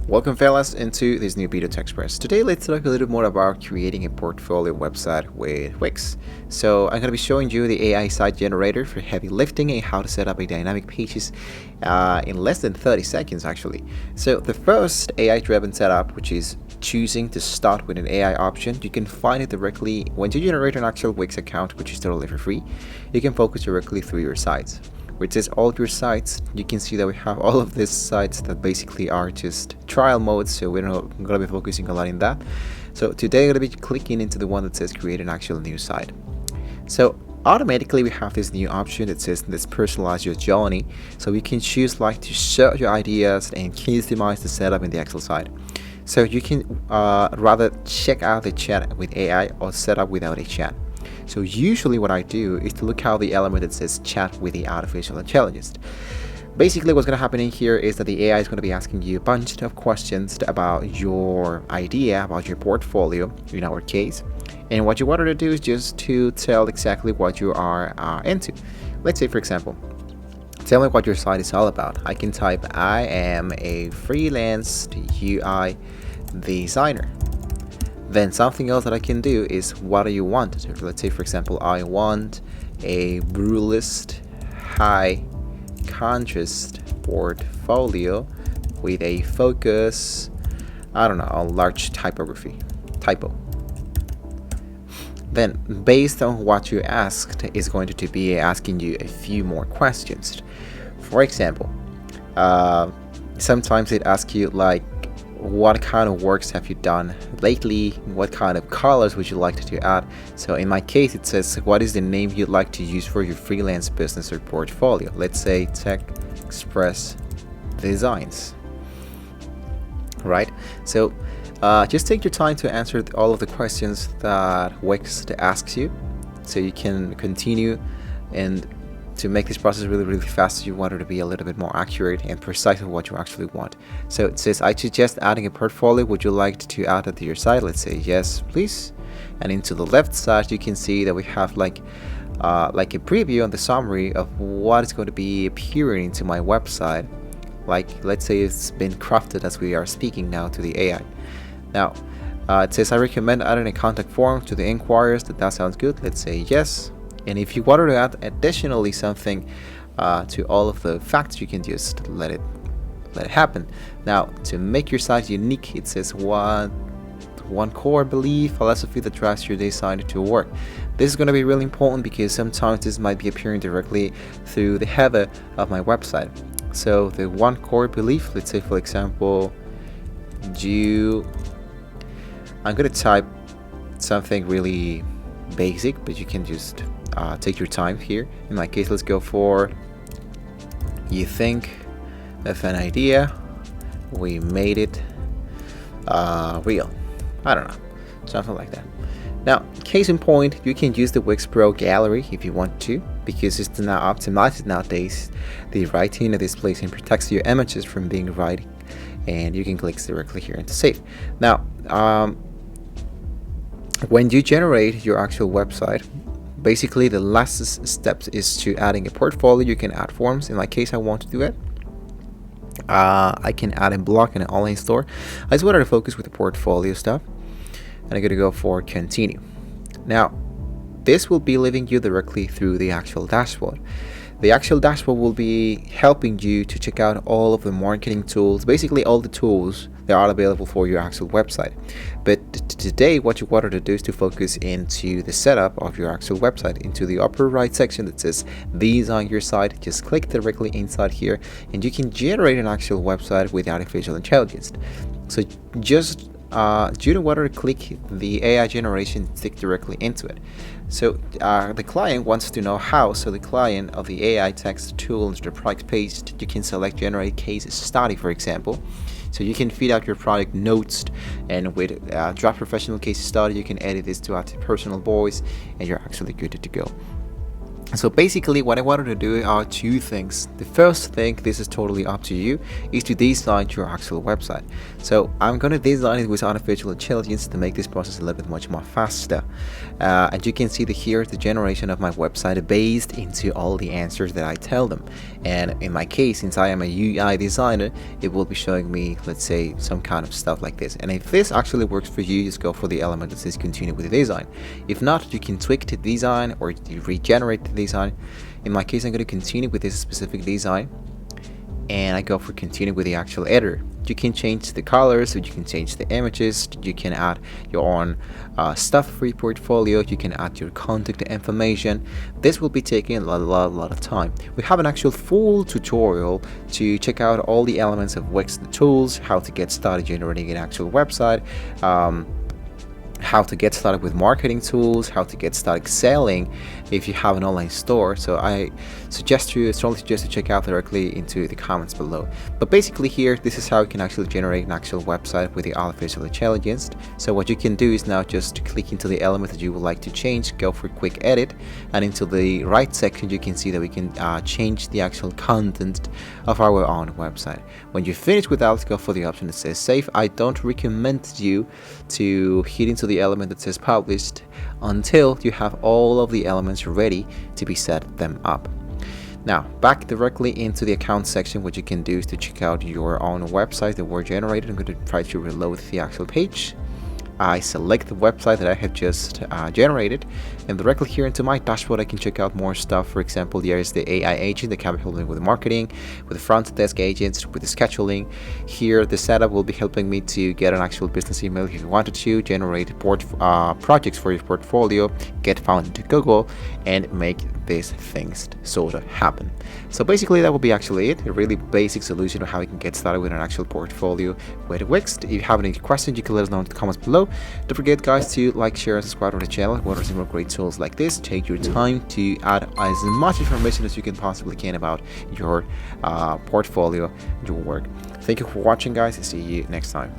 Welcome fellas into this new video to Express. Today let's talk a little more about creating a portfolio website with Wix. So I'm going to be showing you the AI site generator for heavy lifting and how to set up a dynamic pages in less than 30 seconds actually. So the first AI driven setup, which is choosing to start with an AI option, you can find it directly when you generate an actual Wix account, which is totally for free. You can focus directly through your sites. Where it says all your sites, you can see that we have all of these sites that basically are just trial modes, so we're not going to be focusing a lot in that. So today I'm going to be clicking into the one that says create an actual new site. So automatically we have this new option that says let's personalize your journey, so we can choose like to share your ideas and customize the setup in the actual site. So you can rather check out the chat with AI or set up without a chat. So usually what I do is to look out the element that says chat with the artificial intelligence. Basically what's going to happen in here is that the AI is going to be asking you a bunch of questions about your idea, about your portfolio in our case. And what you want to do is just to tell exactly what you are into. Let's say for example, tell me what your site is all about. I can type I am a freelance UI designer. Then something else that I can do is what do you want? So let's say for example I want a brutalist high contrast portfolio with a focus, I don't know, on large typo. Then based on what you asked is going to be asking you a few more questions. For example, sometimes it asks you like, what kind of works have you done lately? What kind of colors would you like to add? So in my case it says what is the name you'd like to use for your freelance business or portfolio. Let's say Tech Express Designs, right? So just take your time to answer all of the questions that Wix asks you, so you can continue. And to make this process really fast, you want it to be a little bit more accurate and precise of what you actually want. So it says I suggest adding a portfolio. Would you like to add it to your site? Let's say yes please. And into the left side you can see that we have like a preview on the summary of what is going to be appearing into my website. Like let's say it's been crafted as we are speaking now to the AI. Now it says I recommend adding a contact form to the inquiries. That sounds good. Let's say yes. And if you wanted to add additionally something to all of the facts, you can just let it happen. Now to make your site unique, it says one core belief philosophy that drives your design to work. This is going to be really important because sometimes this might be appearing directly through the header of my website. So the one core belief, let's say for example I'm going to type something really basic, but you can just take your time here. In my case, let's go for you think of an idea, we made it real. I don't know, something like that. Now case in point, you can use the Wix Pro gallery if you want to, because it's now optimized nowadays. The writing that displays and protects your images from being writing, and you can click directly here into save. Now when you generate your actual website, basically the last step is to adding a portfolio. You can add forms. In my case I want to do it. I can add a blog and an online store. I just wanted to focus with the portfolio stuff, and I'm going to go for continue. Now this will be leading you directly through the actual dashboard. The actual dashboard will be helping you to check out all of the marketing tools, basically all the tools that are available for your actual website. But today what you wanted to do is to focus into the setup of your actual website. Into the upper right section that says design your site, just click directly inside here and you can generate an actual website with artificial intelligence. So just you don't want to click the AI generation, stick directly into it. So the client wants to know how. So the client of the AI text tool into the product page, you can select generate case study for example. So you can feed out your product notes, and with draft professional case study you can edit this to add personal voice, and you're actually good to go. So basically what I wanted to do are two things. The first thing, this is totally up to you, is to design your actual website. So I'm going to design it with artificial intelligence to make this process a little bit much more faster. And you can see here the generation of my website based into all the answers that I tell them. And in my case, since I am a UI designer, it will be showing me, let's say, some kind of stuff like this. And if this actually works for you, just go for the element that says continue with the design. If not, you can tweak the design or you regenerate the design. In my case, I'm going to continue with this specific design, and I go for continue with the actual editor. You can change the colors, you can change the images, you can add your own stuff for your portfolio, you can add your contact information. This will be taking a lot of time. We have an actual full tutorial to check out all the elements of Wix, the tools, how to get started generating an actual website, how to get started with marketing tools, how to get started selling if you have an online store. So I strongly suggest to check out directly into the comments below. But basically here, this is how you can actually generate an actual website with the artificial intelligence. So what you can do is now just click into the element that you would like to change, go for a quick edit, and into the right section you can see that we can change the actual content of our own website. When you finish with that, go for the option that says save. I don't recommend you to hit into the element that says published until you have all of the elements ready to be set them up. Now back directly into the account section, what you can do is to check out your own website that were generated. I'm going to try to reload the actual page. I select the website that I have just generated, and directly here into my dashboard I can check out more stuff. For example, there is the AI agent that can be helping with the marketing, with the front desk agents, with the scheduling. Here the setup will be helping me to get an actual business email if you wanted to, generate projects for your portfolio, get found into Google, and make these things sort of happen. So basically that will be actually it, a really basic solution of how you can get started with an actual portfolio with Wix. If you have any questions, you can let us know in the comments below. Don't forget guys to like, share, and subscribe to the channel. What are some more great tools like this? Take your time to add as much information as you can possibly can about your portfolio, your work. Thank you for watching guys. See you next time.